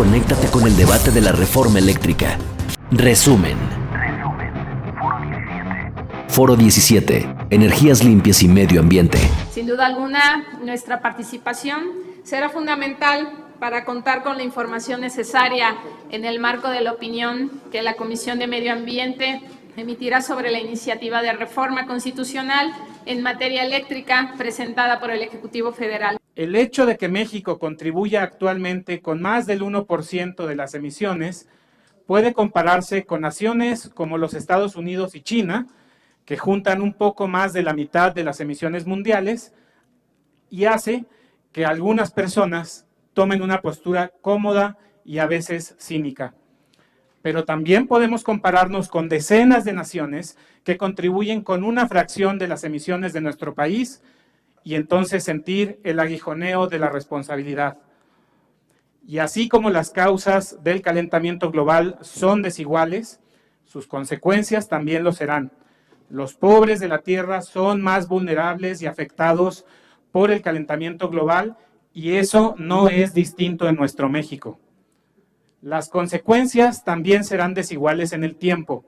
conéctate con el debate de la reforma eléctrica. Resumen. Foro 17. Energías limpias y medio ambiente. Sin duda alguna, nuestra participación será fundamental para contar con la información necesaria en el marco de la opinión que la Comisión de Medio Ambiente emitirá sobre la iniciativa de reforma constitucional en materia eléctrica presentada por el Ejecutivo Federal. El hecho de que México contribuya actualmente con más del 1% de las emisiones puede compararse con naciones como los Estados Unidos y China, que juntan un poco más de la mitad de las emisiones mundiales, y hace que algunas personas tomen una postura cómoda y a veces cínica. Pero también podemos compararnos con decenas de naciones que contribuyen con una fracción de las emisiones de nuestro país y entonces sentir el aguijoneo de la responsabilidad. Y así como las causas del calentamiento global son desiguales, sus consecuencias también lo serán. Los pobres de la Tierra son más vulnerables y afectados por el calentamiento global y eso no es distinto en nuestro México. Las consecuencias también serán desiguales en el tiempo.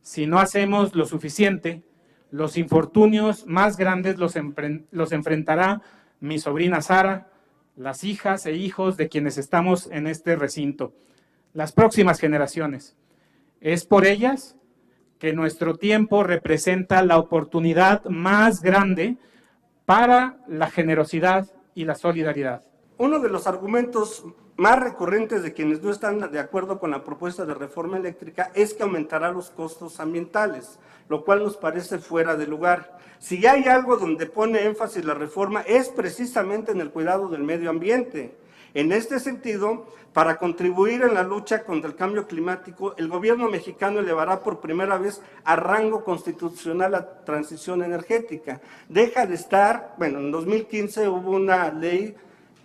Si no hacemos lo suficiente, los infortunios más grandes los enfrentará mi sobrina Sara, las hijas e hijos de quienes estamos en este recinto, las próximas generaciones. Es por ellas que nuestro tiempo representa la oportunidad más grande para la generosidad y la solidaridad. Uno de los argumentos más recurrentes de quienes no están de acuerdo con la propuesta de reforma eléctrica es que aumentará los costos ambientales, lo cual nos parece fuera de lugar. Si hay algo donde pone énfasis la reforma es precisamente en el cuidado del medio ambiente. En este sentido, para contribuir en la lucha contra el cambio climático, el gobierno mexicano elevará por primera vez a rango constitucional la transición energética. Deja de estar, en 2015 hubo una ley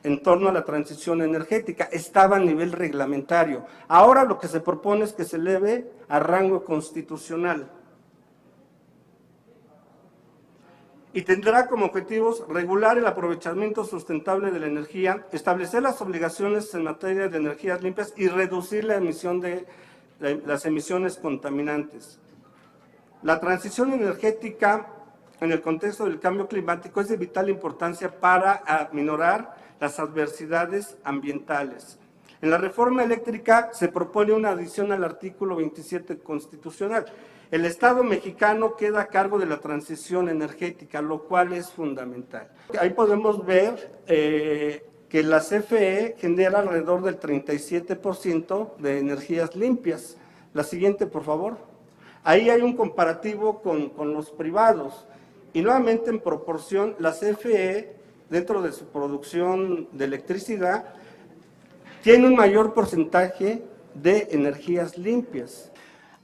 en torno a la transición energética, estaba a nivel reglamentario. Ahora lo que se propone es que se eleve a rango constitucional. Y tendrá como objetivos regular el aprovechamiento sustentable de la energía, establecer las obligaciones en materia de energías limpias y reducir la emisión de las emisiones contaminantes. La transición energética en el contexto del cambio climático es de vital importancia para aminorar las adversidades ambientales. En la reforma eléctrica se propone una adición al artículo 27 constitucional. El Estado mexicano queda a cargo de la transición energética, lo cual es fundamental. Ahí podemos ver que la CFE genera alrededor del 37% de energías limpias. La siguiente, por favor. Ahí hay un comparativo con los privados. Y nuevamente en proporción, la CFE, dentro de su producción de electricidad, tiene un mayor porcentaje de energías limpias.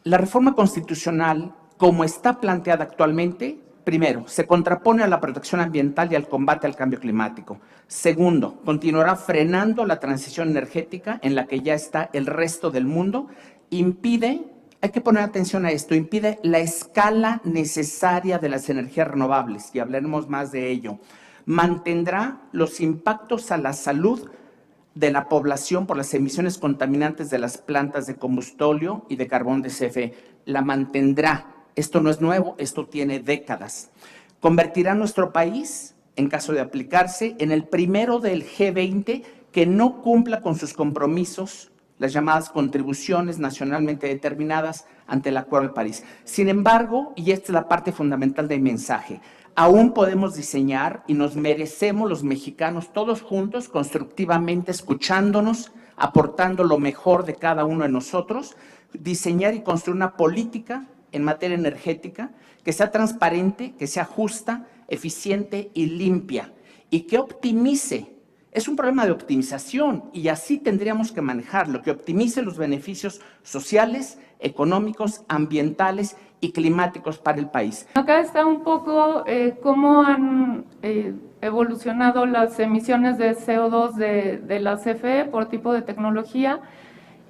La reforma constitucional, como está planteada actualmente, primero, se contrapone a la protección ambiental y al combate al cambio climático. Segundo, continuará frenando la transición energética en la que ya está el resto del mundo. Impide, hay que poner atención a esto, impide la escala necesaria de las energías renovables, y hablaremos más de ello. Mantendrá los impactos a la salud de la población por las emisiones contaminantes de las plantas de combustóleo y de carbón de CFE. La mantendrá. Esto no es nuevo, esto tiene décadas. Convertirá a nuestro país, en caso de aplicarse, en el primero del G20 que no cumpla con sus compromisos, las llamadas contribuciones nacionalmente determinadas ante el Acuerdo de París. Sin embargo, y esta es la parte fundamental del mensaje, aún podemos diseñar y nos merecemos los mexicanos todos juntos, constructivamente, escuchándonos, aportando lo mejor de cada uno de nosotros, diseñar y construir una política en materia energética que sea transparente, que sea justa, eficiente y limpia, y que optimice. Es un problema de optimización y así tendríamos que manejarlo, que optimice los beneficios sociales, económicos, ambientales y climáticos para el país. Acá está un poco cómo han evolucionado las emisiones de CO2 de la CFE por tipo de tecnología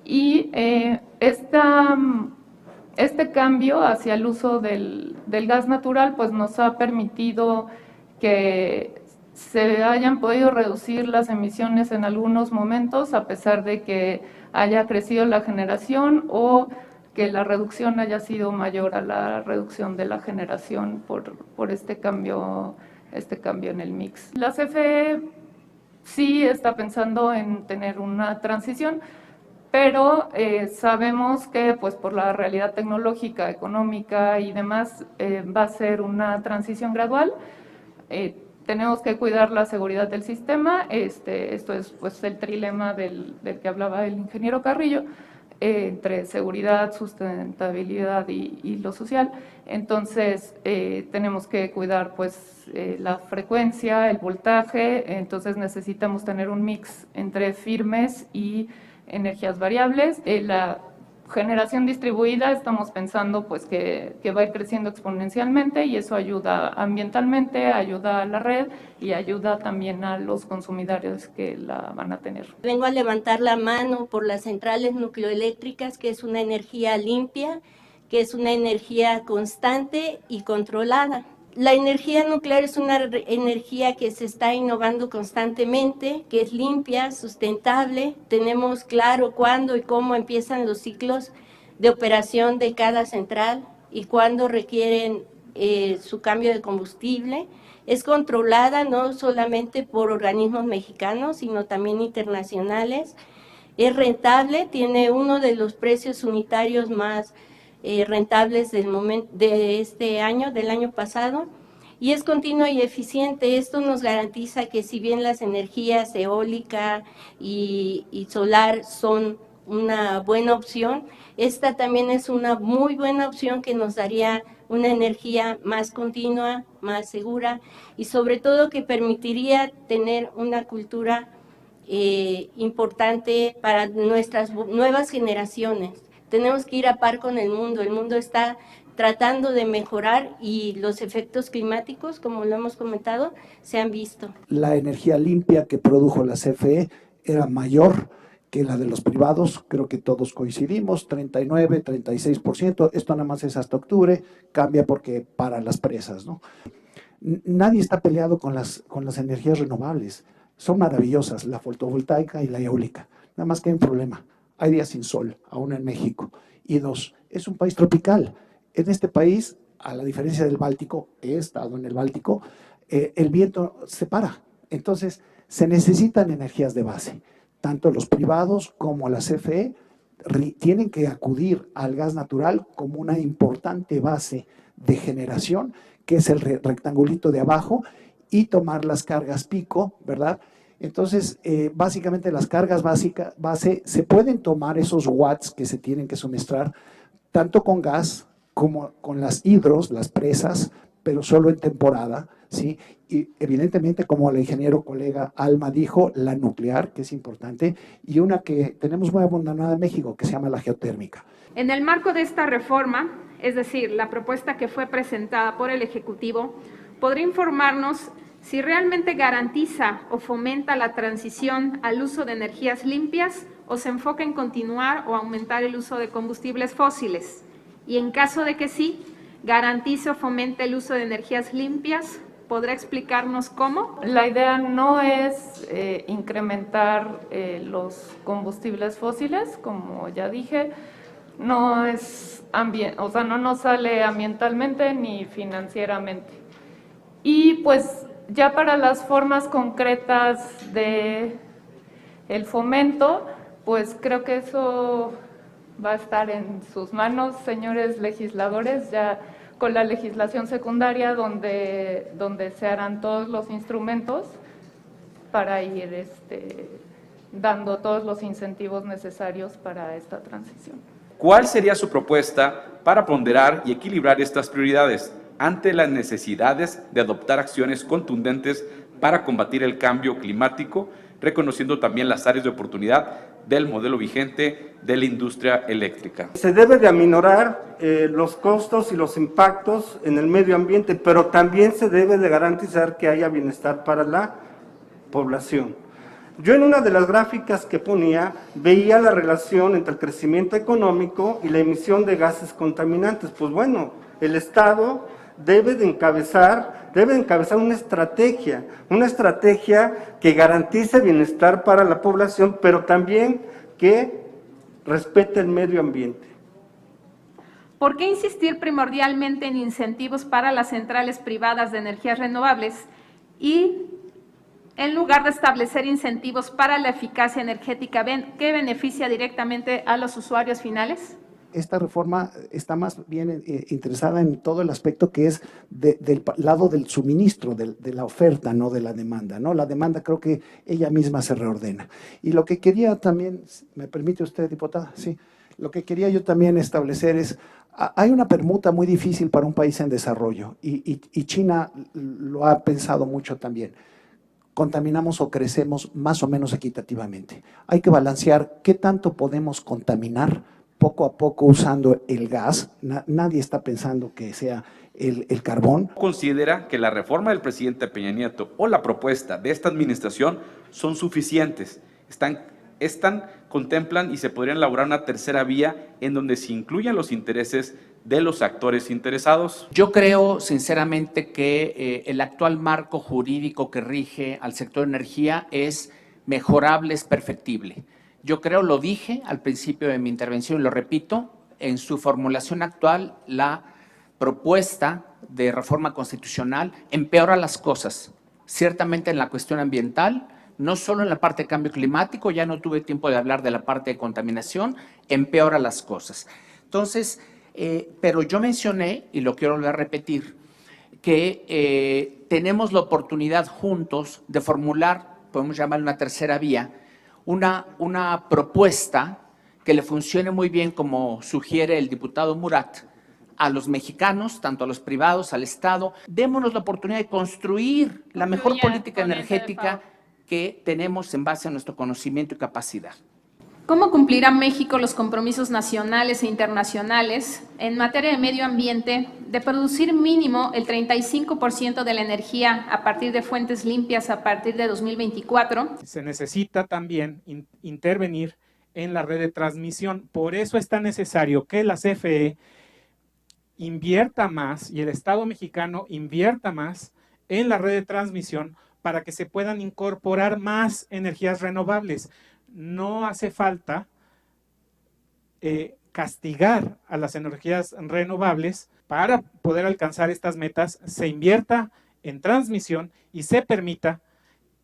y este cambio hacia el uso del gas natural pues nos ha permitido que se hayan podido reducir las emisiones en algunos momentos, a pesar de que haya crecido la generación o que la reducción haya sido mayor a la reducción de la generación por este cambio en el mix. La CFE sí está pensando en tener una transición, pero sabemos que pues por la realidad tecnológica, económica y demás va a ser una transición gradual. Tenemos que cuidar la seguridad del sistema, esto es pues el trilema del que hablaba el ingeniero Carrillo, entre seguridad, sustentabilidad y lo social. Entonces tenemos que cuidar pues la frecuencia, el voltaje, entonces necesitamos tener un mix entre firmes y energías variables. La generación distribuida estamos pensando pues que va a ir creciendo exponencialmente y eso ayuda ambientalmente, ayuda a la red y ayuda también a los consumidores que la van a tener. Vengo a levantar la mano por las centrales nucleoeléctricas, que es una energía limpia, que es una energía constante y controlada. La energía nuclear es una energía que se está innovando constantemente, que es limpia, sustentable. Tenemos claro cuándo y cómo empiezan los ciclos de operación de cada central y cuándo requieren su cambio de combustible. Es controlada no solamente por organismos mexicanos, sino también internacionales. Es rentable, tiene uno de los precios unitarios más rentables de este año, del año pasado, y es continua y eficiente. Esto nos garantiza que si bien las energías eólica y solar son una buena opción, esta también es una muy buena opción que nos daría una energía más continua, más segura y sobre todo que permitiría tener una cultura importante para nuestras nuevas generaciones. Tenemos que ir a par con el mundo está tratando de mejorar y los efectos climáticos, como lo hemos comentado, se han visto. La energía limpia que produjo la CFE era mayor que la de los privados, creo que todos coincidimos, 39, 36%, esto nada más es hasta octubre, cambia porque para las presas, ¿no? Nadie está peleado con las energías renovables, son maravillosas, la fotovoltaica y la eólica, nada más que hay un problema. Hay días sin sol, aún en México. Y dos, es un país tropical. En este país, a la diferencia del Báltico, he estado en el Báltico, el viento se para. Entonces, se necesitan energías de base. Tanto los privados como la CFE tienen que acudir al gas natural como una importante base de generación, que es el rectangulito de abajo, y tomar las cargas pico, ¿verdad? Entonces, básicamente las cargas base, se pueden tomar esos watts que se tienen que suministrar, tanto con gas como con las hidros, las presas, pero solo en temporada, ¿sí? Y evidentemente, como el ingeniero colega Alma dijo, la nuclear, que es importante, y una que tenemos muy abundante en México, que se llama la geotérmica. En el marco de esta reforma, es decir, la propuesta que fue presentada por el Ejecutivo, ¿podría informarnos si realmente garantiza o fomenta la transición al uso de energías limpias o se enfoca en continuar o aumentar el uso de combustibles fósiles? Y en caso de que sí, garantice o fomente el uso de energías limpias, ¿podrá explicarnos cómo? La idea no es incrementar los combustibles fósiles, como ya dije, no es no nos sale ambientalmente ni financieramente. Y pues ya para las formas concretas de el fomento, pues creo que eso va a estar en sus manos, señores legisladores, ya con la legislación secundaria donde se harán todos los instrumentos para ir dando todos los incentivos necesarios para esta transición. ¿Cuál sería su propuesta para ponderar y equilibrar estas prioridades ante las necesidades de adoptar acciones contundentes para combatir el cambio climático, reconociendo también las áreas de oportunidad del modelo vigente de la industria eléctrica? Se debe de aminorar los costos y los impactos en el medio ambiente, pero también se debe de garantizar que haya bienestar para la población. Yo en una de las gráficas que ponía veía la relación entre el crecimiento económico y la emisión de gases contaminantes. Pues bueno, el Estado debe de encabezar una estrategia que garantice bienestar para la población, pero también que respete el medio ambiente. ¿Por qué insistir primordialmente en incentivos para las centrales privadas de energías renovables y en lugar de establecer incentivos para la eficacia energética que beneficia directamente a los usuarios finales? Esta reforma está más bien interesada en todo el aspecto que es del lado del suministro, de la oferta, no de la demanda, ¿no? La demanda creo que ella misma se reordena. Y lo que quería también, ¿me permite usted, diputada? Sí. Lo que quería yo también establecer es, hay una permuta muy difícil para un país en desarrollo y China lo ha pensado mucho también. Contaminamos o crecemos más o menos equitativamente. Hay que balancear qué tanto podemos contaminar poco a poco usando el gas. Nadie está pensando que sea el carbón. Considera que la reforma del presidente Peña Nieto o la propuesta de esta administración son suficientes. Contemplan y se podrían elaborar una tercera vía en donde se incluyan los intereses de los actores interesados. Yo creo sinceramente que el actual marco jurídico que rige al sector de energía es mejorable, es perfectible. Yo creo, lo dije al principio de mi intervención y lo repito, en su formulación actual la propuesta de reforma constitucional empeora las cosas, ciertamente en la cuestión ambiental, no solo en la parte de cambio climático, ya no tuve tiempo de hablar de la parte de contaminación, empeora las cosas. Entonces, pero yo mencioné, y lo quiero volver a repetir, que tenemos la oportunidad juntos de formular, podemos llamar una tercera vía, una propuesta que le funcione muy bien, como sugiere el diputado Murat, a los mexicanos, tanto a los privados, al Estado. Démonos la oportunidad de construir la mejor política energética que tenemos en base a nuestro conocimiento y capacidad. ¿Cómo cumplirá México los compromisos nacionales e internacionales en materia de medio ambiente de producir mínimo el 35% de la energía a partir de fuentes limpias a partir de 2024? Se necesita también intervenir en la red de transmisión. Por eso es tan necesario que la CFE invierta más y el Estado mexicano invierta más en la red de transmisión para que se puedan incorporar más energías renovables. No hace falta castigar a las energías renovables. Para poder alcanzar estas metas, se invierta en transmisión y se permita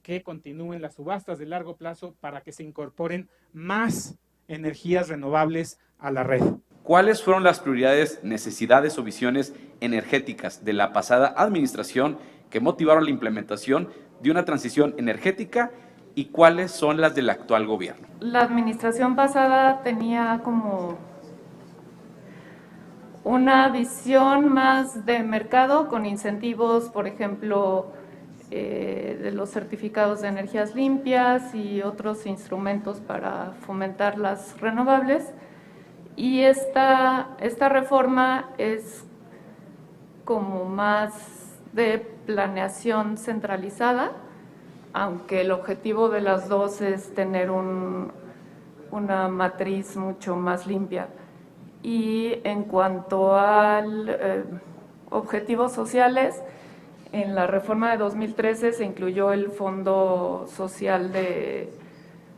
que continúen las subastas de largo plazo para que se incorporen más energías renovables a la red. ¿Cuáles fueron las prioridades, necesidades o visiones energéticas de la pasada administración que motivaron la implementación de una transición energética y cuáles son las del actual gobierno? La administración pasada tenía como una visión más de mercado con incentivos, por ejemplo, de los certificados de energías limpias y otros instrumentos para fomentar las renovables. Y esta reforma es como más de planeación centralizada, aunque el objetivo de las dos es tener una matriz mucho más limpia. Y en cuanto a objetivos sociales, en la reforma de 2013 se incluyó el Fondo Social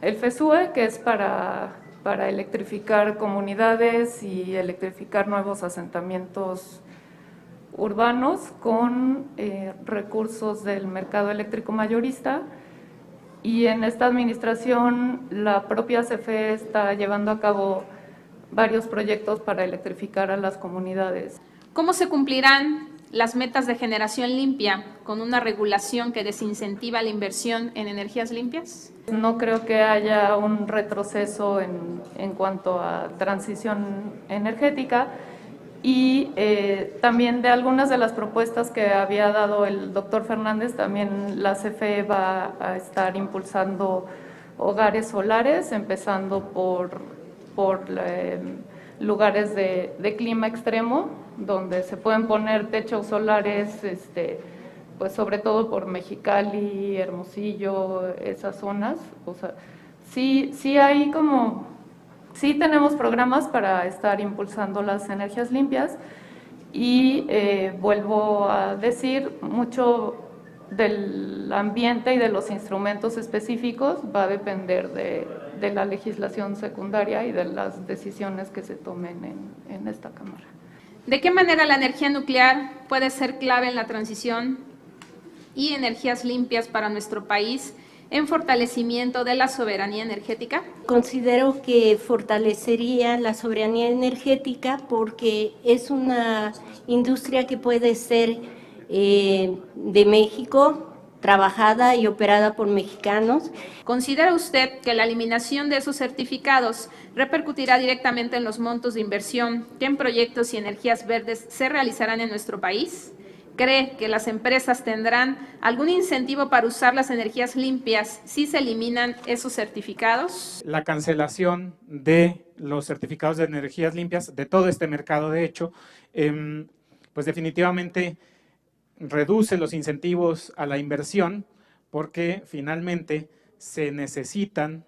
el FESUE, que es para electrificar comunidades y electrificar nuevos asentamientos urbanos con recursos del mercado eléctrico mayorista. Y en esta administración la propia CFE está llevando a cabo varios proyectos para electrificar a las comunidades. ¿Cómo se cumplirán las metas de generación limpia con una regulación que desincentiva la inversión en energías limpias? No creo que haya un retroceso en cuanto a transición energética y también de algunas de las propuestas que había dado el doctor Fernández, también la CFE va a estar impulsando hogares solares, empezando por lugares de clima extremo, donde se pueden poner techos solares, pues sobre todo por Mexicali, Hermosillo, esas zonas. O sea, sí tenemos programas para estar impulsando las energías limpias Y vuelvo a decir, mucho del ambiente y de los instrumentos específicos va a depender de la legislación secundaria y de las decisiones que se tomen en esta Cámara. ¿De qué manera la energía nuclear puede ser clave en la transición y energías limpias para nuestro país en fortalecimiento de la soberanía energética? Considero que fortalecería la soberanía energética porque es una industria que puede ser de México, trabajada y operada por mexicanos. ¿Considera usted que la eliminación de esos certificados repercutirá directamente en los montos de inversión que en proyectos y energías verdes se realizarán en nuestro país? ¿Cree que las empresas tendrán algún incentivo para usar las energías limpias si se eliminan esos certificados? La cancelación de los certificados de energías limpias, de todo este mercado, de hecho, pues definitivamente reduce los incentivos a la inversión porque finalmente se necesitan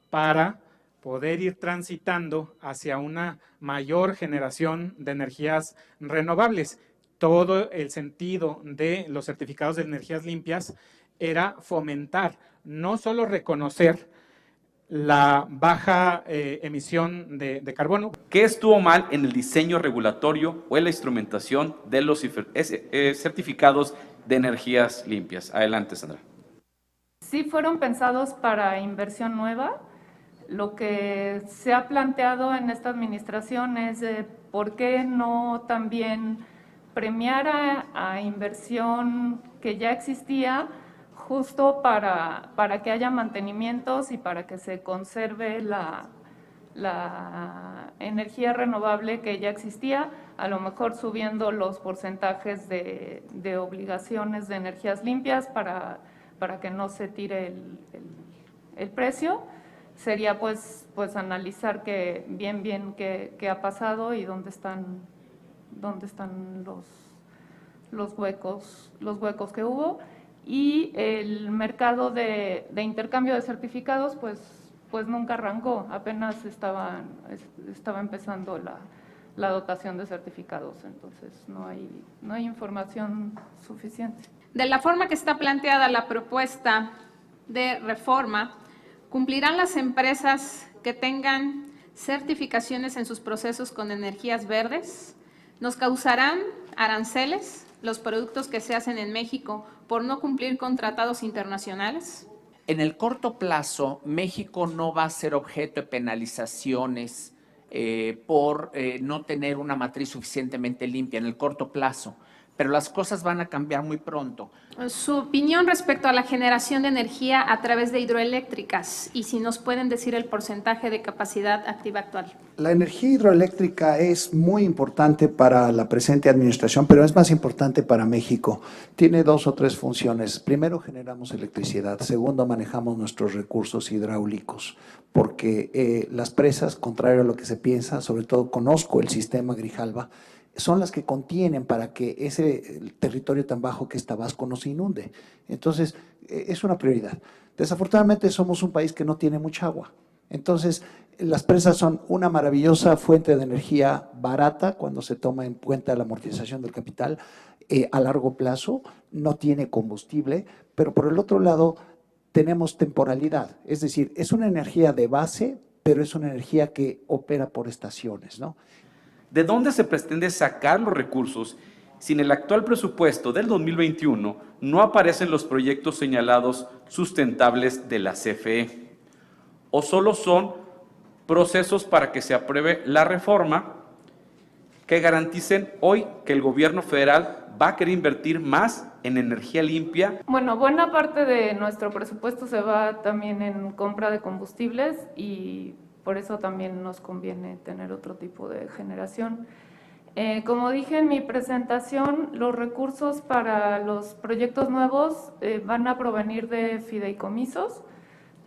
para poder ir transitando hacia una mayor generación de energías renovables. Todo el sentido de los certificados de energías limpias era fomentar, no solo reconocer la baja emisión de carbono. ¿Qué estuvo mal en el diseño regulatorio o en la instrumentación de los certificados de energías limpias? Adelante, Sandra. Sí fueron pensados para inversión nueva. Lo que se ha planteado en esta administración es por qué no también premiar a inversión que ya existía, justo para que haya mantenimientos y para que se conserve la energía renovable que ya existía, a lo mejor subiendo los porcentajes de obligaciones de energías limpias para que no se tire el precio. Sería pues analizar bien qué ha pasado y dónde están los huecos que hubo. Y el mercado de intercambio de certificados pues nunca arrancó, apenas estaba empezando la dotación de certificados, entonces no hay información suficiente. De la forma que está planteada la propuesta de reforma, ¿cumplirán las empresas que tengan certificaciones en sus procesos con energías verdes? ¿Nos causarán aranceles los productos que se hacen en México por no cumplir con tratados internacionales? En el corto plazo, México no va a ser objeto de penalizaciones por no tener una matriz suficientemente limpia en el corto plazo, pero las cosas van a cambiar muy pronto. Su opinión respecto a la generación de energía a través de hidroeléctricas y si nos pueden decir el porcentaje de capacidad activa actual. La energía hidroeléctrica es muy importante para la presente administración, pero es más importante para México. Tiene 2 o 3 funciones. Primero, generamos electricidad. Segundo, manejamos nuestros recursos hidráulicos, porque las presas, contrario a lo que se piensa, sobre todo conozco el sistema Grijalva, son las que contienen para que ese territorio tan bajo que es Tabasco no se inunde. Entonces, es una prioridad. Desafortunadamente, somos un país que no tiene mucha agua. Entonces, las presas son una maravillosa fuente de energía barata cuando se toma en cuenta la amortización del capital a largo plazo, no tiene combustible, pero por el otro lado tenemos temporalidad, es decir, es una energía de base, pero es una energía que opera por estaciones, ¿no? ¿De dónde se pretende sacar los recursos si en el actual presupuesto del 2021 no aparecen los proyectos señalados sustentables de la CFE? ¿O solo son procesos para que se apruebe la reforma que garanticen hoy que el gobierno federal va a querer invertir más en energía limpia? Bueno, buena parte de nuestro presupuesto se va también en compra de combustibles y por eso también nos conviene tener otro tipo de generación. Como dije en mi presentación, los recursos para los proyectos nuevos van a provenir de fideicomisos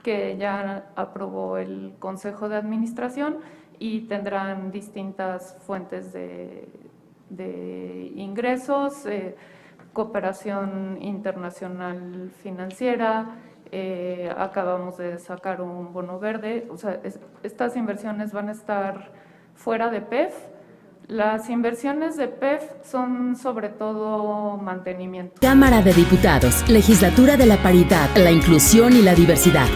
que ya aprobó el Consejo de Administración y tendrán distintas fuentes de ingresos, cooperación internacional financiera. Acabamos de sacar un bono verde, o sea, estas inversiones van a estar fuera de PEF. Las inversiones de PEF son sobre todo mantenimiento. Cámara de Diputados, Legislatura de la Paridad, la Inclusión y la Diversidad.